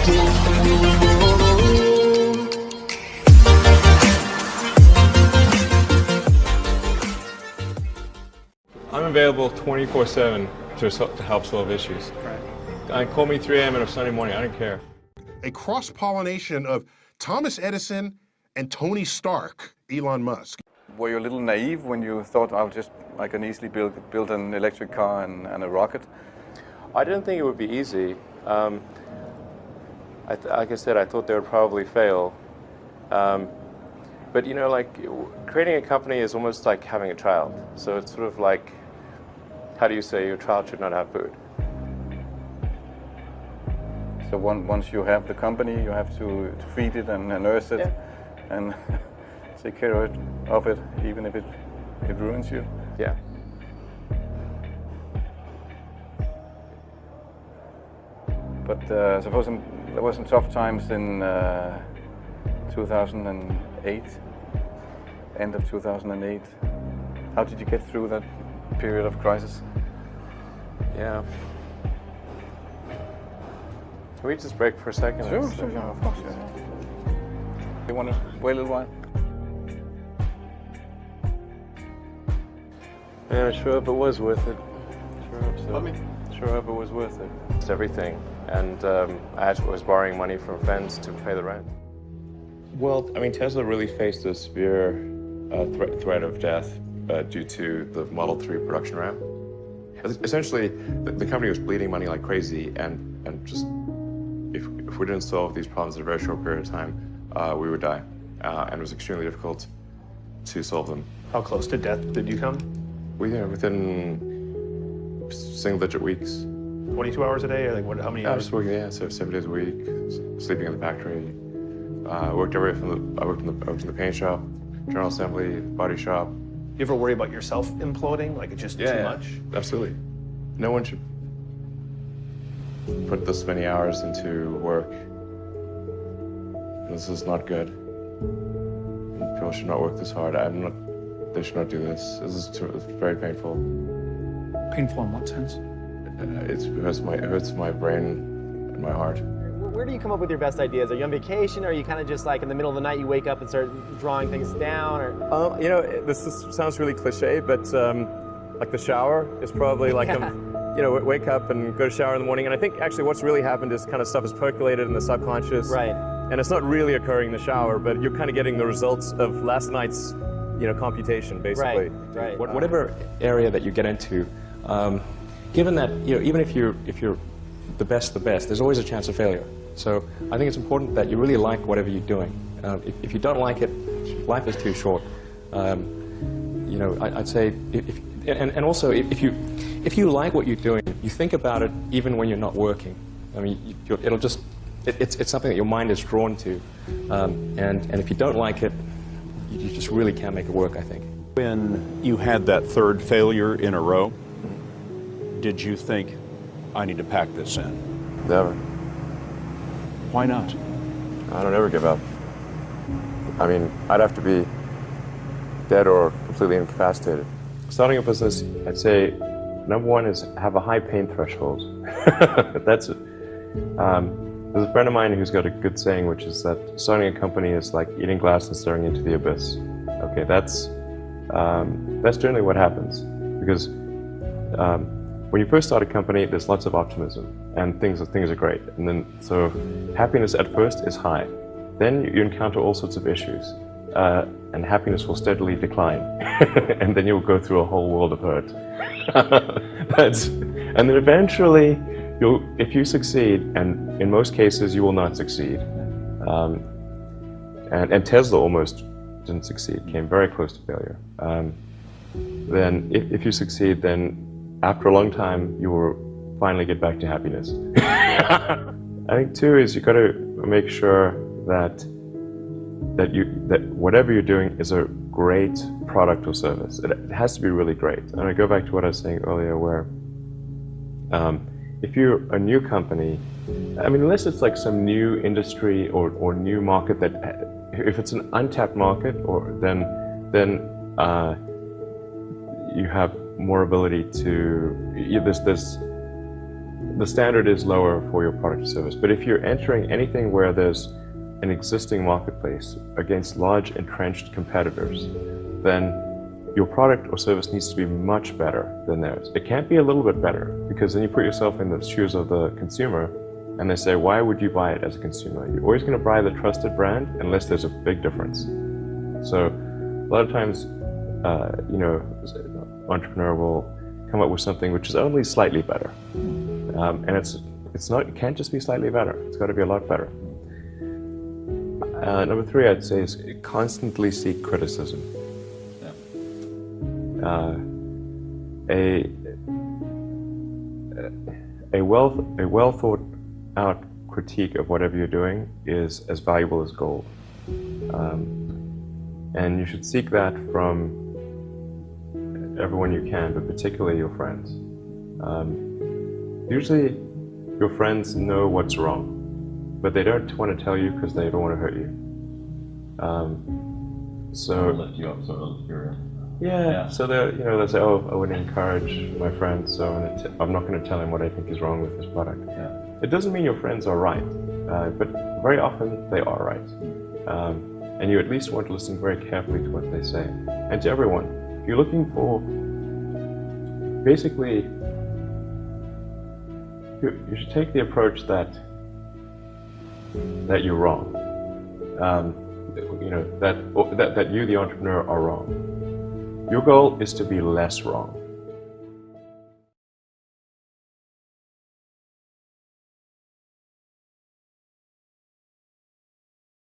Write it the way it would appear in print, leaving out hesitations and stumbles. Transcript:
I'm available 24/7 to help solve issues. Right. Call me 3 a.m. on a Sunday morning, I don't care. A cross-pollination of Thomas Edison and Tony Stark, Elon Musk. Were you a little naive when you thought I can easily build an electric car and a rocket? I didn't think it would be easy. Like I said, I thought they would probably fail. But you know, like creating a company is almost like having a child. So it's sort of like, how do you say your child should not have food? So once you have the company, you have to feed it and nurse it and take care of it, even if it ruins you. Yeah. But suppose there were some tough times in 2008, end of 2008. How did you get through that period of crisis? Yeah. Can we just break for a second? Sure, of course. You want to wait a little while? Yeah, I sure hope it was worth it. Sure hope so. Sure hope it was worth it. It's everything. And I was borrowing money from friends to pay the rent. Well, I mean, Tesla really faced a severe threat of death due to the Model 3 production ramp. Essentially, the company was bleeding money like crazy, and just if we didn't solve these problems in a very short period of time, we would die. And it was extremely difficult to solve them. How close to death did you come? Within single-digit weeks. 22 hours a day, or like what? How many I hours? was working, so 7 days a week, sleeping in the factory. I worked in the paint shop, general assembly, body shop. You ever worry about yourself imploding? Like it's just too much? Absolutely. No one should put this many hours into work. This is not good. People should not work this hard. They should not do this. It's very painful. Painful in what sense? It hurts my brain and my heart. Where do you come up with your best ideas? Are you on vacation, or are you kind of just like in the middle of the night you wake up and start drawing things down? Or You know, sounds really cliche, but like the shower is probably like you know, wake up and go to shower in the morning. And I think actually what's really happened is kind of stuff is percolated in the subconscious. Right. And it's not really occurring in the shower, but you're kind of getting the results of last night's, you know, computation, basically. Right. Whatever area that you get into, given that, you know, even if you're the best, there's always a chance of failure. So I think it's important that you really like whatever you're doing. If you don't like it, life is too short. You know, I'd say, and also if you like what you're doing, you think about it even when you're not working. I mean, it's something that your mind is drawn to, and if you don't like it, you just really can't make it work, I think. When you had that third failure in a row, did you think, I need to pack this in? Never. Why not? I don't ever give up. I mean, I'd have to be dead or completely incapacitated. Starting a business, I'd say, number one is have a high pain threshold. That's it. There's a friend of mine who's got a good saying, which is that starting a company is like eating glass and staring into the abyss. Okay, that's generally what happens, because when you first start a company, there's lots of optimism and things are great, and then so happiness at first is high. Then you encounter all sorts of issues, and happiness will steadily decline, and then you'll go through a whole world of hurt. And then eventually, if you succeed, and in most cases you will not succeed, and Tesla almost didn't succeed, came very close to failure. Then if you succeed, then after a long time you will finally get back to happiness. I think too is you got to make sure that whatever you're doing is a great product or service. It has to be really great. And I go back to what I was saying earlier, where if you're a new company, I mean, unless it's like some new industry or new market that, if it's an untapped market, or then you have more ability to, the standard is lower for your product or service. But if you're entering anything where there's an existing marketplace against large entrenched competitors, then your product or service needs to be much better than theirs. It can't be a little bit better, because then you put yourself in the shoes of the consumer and they say, why would you buy it as a consumer? You're always going to buy the trusted brand unless there's a big difference. So a lot of times, you know, an entrepreneur will come up with something which is only slightly better. And it can't just be slightly better. It's got to be a lot better. Number 3, I'd say, is constantly seek criticism. A well thought out critique of whatever you're doing is as valuable as gold. And you should seek that from everyone you can, but particularly your friends. Usually your friends know what's wrong, but they don't want to tell you because they don't want to hurt you. So lift you up, sort of your. Yeah. So they'll say, oh, I would encourage my friend, so I'm not going to tell him what I think is wrong with his product. Yeah. It doesn't mean your friends are right, but very often they are right. And you at least want to listen very carefully to what they say. And to everyone, if you're looking for, basically, you should take the approach that you're wrong. That you, the entrepreneur, are wrong. Your goal is to be less wrong.